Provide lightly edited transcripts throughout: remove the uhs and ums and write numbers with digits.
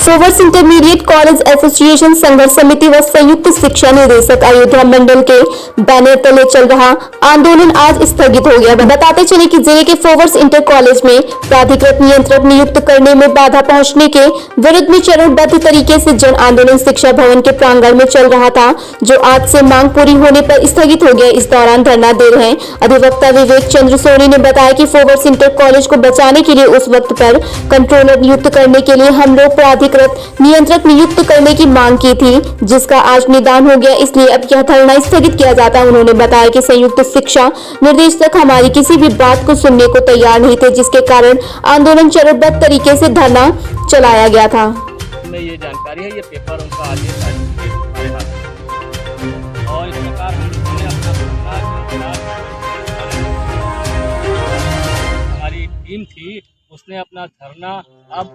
फोवर्स intermediate college association संघर्ष समिति व संयुक्त शिक्षा निदेशक अयोध्या मंडल के बैनर तले चल रहा आंदोलन आज स्थगित हो गया। बताते चले कि जिले के फोवर्स इंटर कॉलेज में प्राधिकृत नियंत्रक नियुक्त करने में बाधा पहुंचने के विरुद्ध में चरणबद्ध तरीके से जन आंदोलन शिक्षा भवन के प्रांगण में चल रहा था, जो आज से मांग पूरी होने पर स्थगित हो गया। इस दौरान धरना दे रहे अधिवक्ता विवेक चंद्र सोनी ने बताया कि फोवर्स इंटर कॉलेज को बचाने के लिए उस वक्त पर कंट्रोलर नियुक्त करने के लिए हम लोग प्राधिकृत नियंत्रक नियुक्त करने की मांग की थी, जिसका आज निदान हो गया, इसलिए अब यह धरना स्थगित किया जाता है। उन्होंने बताया कि संयुक्त शिक्षा निर्देशक हमारी किसी भी बात को सुनने को तैयार नहीं थे, जिसके कारण आंदोलन चरणबद्ध तरीके से धरना चलाया गया था। ये जानकारी है, ये पेपर उनका आज हमारे हाथ में और इस प्रकार हमने हमारी टीम थी उसने अपना धरना अब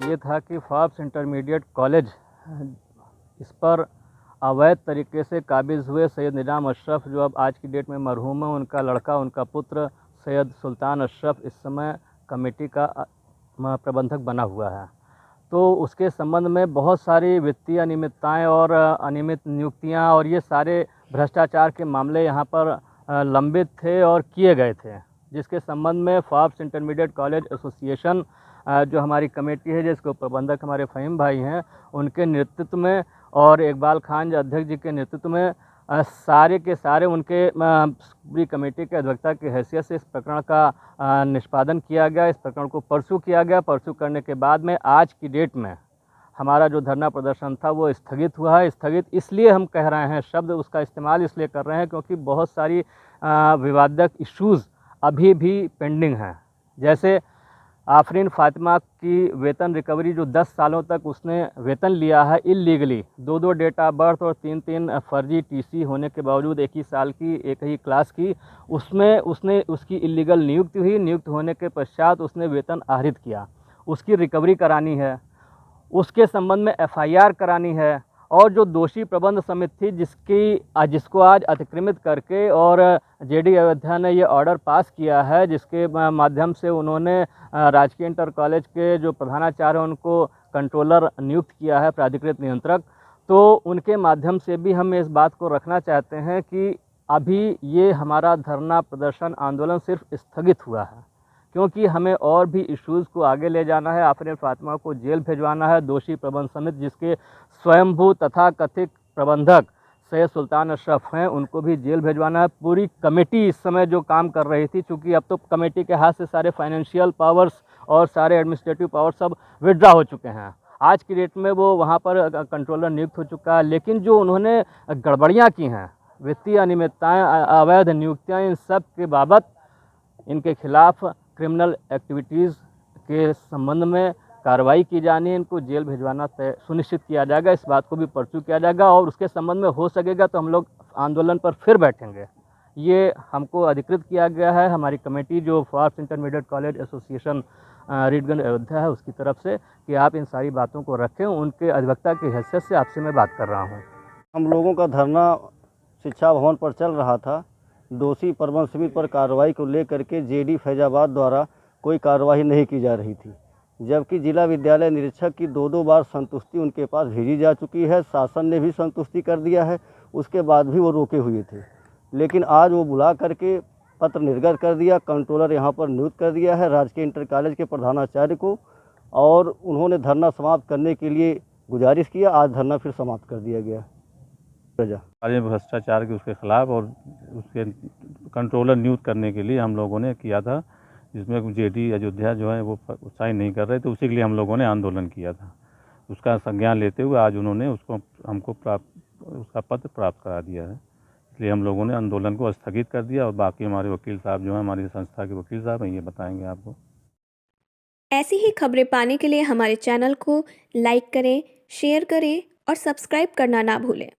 ये था कि फोवर्स इंटरमीडिएट कॉलेज इस पर अवैध तरीके से काबिज हुए सैयद निजाम अशरफ, जो अब आज की डेट में मरहूम है, उनका लड़का, उनका पुत्र सैयद सुल्तान अशरफ इस समय कमेटी का प्रबंधक बना हुआ है। तो उसके संबंध में बहुत सारी वित्तीय अनियमितताएं और अनियमित नियुक्तियां और ये सारे भ्रष्टाचार के मामले यहाँ पर लंबित थे और किए गए थे, जिसके संबंध में फोवर्स इंटरमीडिएट कॉलेज एसोसिएशन जो हमारी कमेटी है, जिसको प्रबंधक हमारे फ़हीम भाई हैं, उनके नेतृत्व में और इकबाल खान जो अध्यक्ष जी के नेतृत्व में सारे के सारे उनके पूरी कमेटी के अध्यक्षता की हैसियत से इस प्रकरण का निष्पादन किया गया। इस प्रकरण को परसू किया गया। परसू करने के बाद में आज की डेट में हमारा जो धरना प्रदर्शन था वो स्थगित हुआ है। स्थगित इसलिए हम कह रहे हैं, शब्द उसका इस्तेमाल इसलिए कर रहे हैं क्योंकि बहुत सारी विवादक इश्यूज़ अभी भी पेंडिंग हैं। जैसे आफरीन फ़ातिमा की वेतन रिकवरी, जो 10 सालों तक उसने वेतन लिया है इल्लीगली, 2 डेट ऑफ बर्थ और 3 फर्जी टीसी होने के बावजूद एक ही साल की एक ही क्लास की, उसमें उसकी इल्लीगल नियुक्ति हुई। नियुक्त होने के पश्चात उसने वेतन आहरित किया, उसकी रिकवरी करानी है, उसके संबंध में FIR करानी है। और जो दोषी प्रबंध समिति थी जिसको आज अतिक्रमित करके और JD अयोध्या ने ये ऑर्डर पास किया है, जिसके माध्यम से उन्होंने राजकीय इंटर कॉलेज के जो प्रधानाचार्य उनको कंट्रोलर नियुक्त किया है, प्राधिकृत नियंत्रक, तो उनके माध्यम से भी हम इस बात को रखना चाहते हैं कि अभी ये हमारा धरना प्रदर्शन आंदोलन सिर्फ स्थगित हुआ है, क्योंकि हमें और भी इश्यूज़ को आगे ले जाना है। आफरीन फ़ातिमा को जेल भिजवाना है। दोषी प्रबंध समिति जिसके स्वयंभू तथा कथित प्रबंधक सैयद सुल्तान अशरफ हैं, उनको भी जेल भिजवाना है। पूरी कमेटी इस समय जो काम कर रही थी, चूँकि अब तो कमेटी के हाथ से सारे फाइनेंशियल पावर्स और सारे एडमिनिस्ट्रेटिव पावर्स सब विड्रा हो चुके हैं। आज की डेट में वो वहाँ पर कंट्रोलर नियुक्त हो चुका है, लेकिन जो उन्होंने गड़बड़ियाँ की हैं, वित्तीय अनियमितताएँ, अवैध नियुक्तियाँ, इन सब के बाबत इनके खिलाफ़ क्रिमिनल एक्टिविटीज़ के संबंध में कार्रवाई की जानी है। इनको जेल भिजवाना सुनिश्चित किया जाएगा। इस बात को भी परसू किया जाएगा और उसके संबंध में हो सकेगा तो हम लोग आंदोलन पर फिर बैठेंगे। ये हमको अधिकृत किया गया है हमारी कमेटी जो फोवर्स intermediate college association Reedganj Ayodhya है उसकी तरफ से, कि आप इन सारी बातों को रखें। उनके अधिवक्ता की हैसियत से आपसे मैं बात कर रहा हूँ। हम लोगों का धरना शिक्षा भवन पर चल रहा था। दोषी प्रबंध समिति पर कार्रवाई को लेकर के JD फैजाबाद द्वारा कोई कार्रवाई नहीं की जा रही थी, जबकि जिला विद्यालय निरीक्षक की 2 बार संतुष्टि उनके पास भेजी जा चुकी है। शासन ने भी संतुष्टि कर दिया है, उसके बाद भी वो रोके हुए थे। लेकिन आज वो बुला करके पत्र निर्गत कर दिया, कंट्रोलर यहाँ पर नियुक्त कर दिया है राजकीय इंटर कॉलेज के प्रधानाचार्य को, और उन्होंने धरना समाप्त करने के लिए गुजारिश किया। आज धरना फिर समाप्त कर दिया गया। भ्रष्टाचार के उसके खिलाफ और उसके कंट्रोलर नियुक्त करने के लिए हम लोगों ने किया था, जिसमें JD अयोध्या जो है वो साइन नहीं कर रहे थे, उसी के लिए हम लोगों ने आंदोलन किया था। उसका संज्ञान लेते हुए आज उन्होंने हमको उसका पत्र प्राप्त करा दिया है, इसलिए हम लोगों ने आंदोलन को स्थगित कर दिया। और बाकी हमारे वकील साहब जो हैं, हमारी संस्था के वकील साहब हैं, ये बताएंगे आपको। ऐसी ही खबरें पाने के लिए हमारे चैनल को लाइक करें, शेयर करें और सब्सक्राइब करना ना भूलें।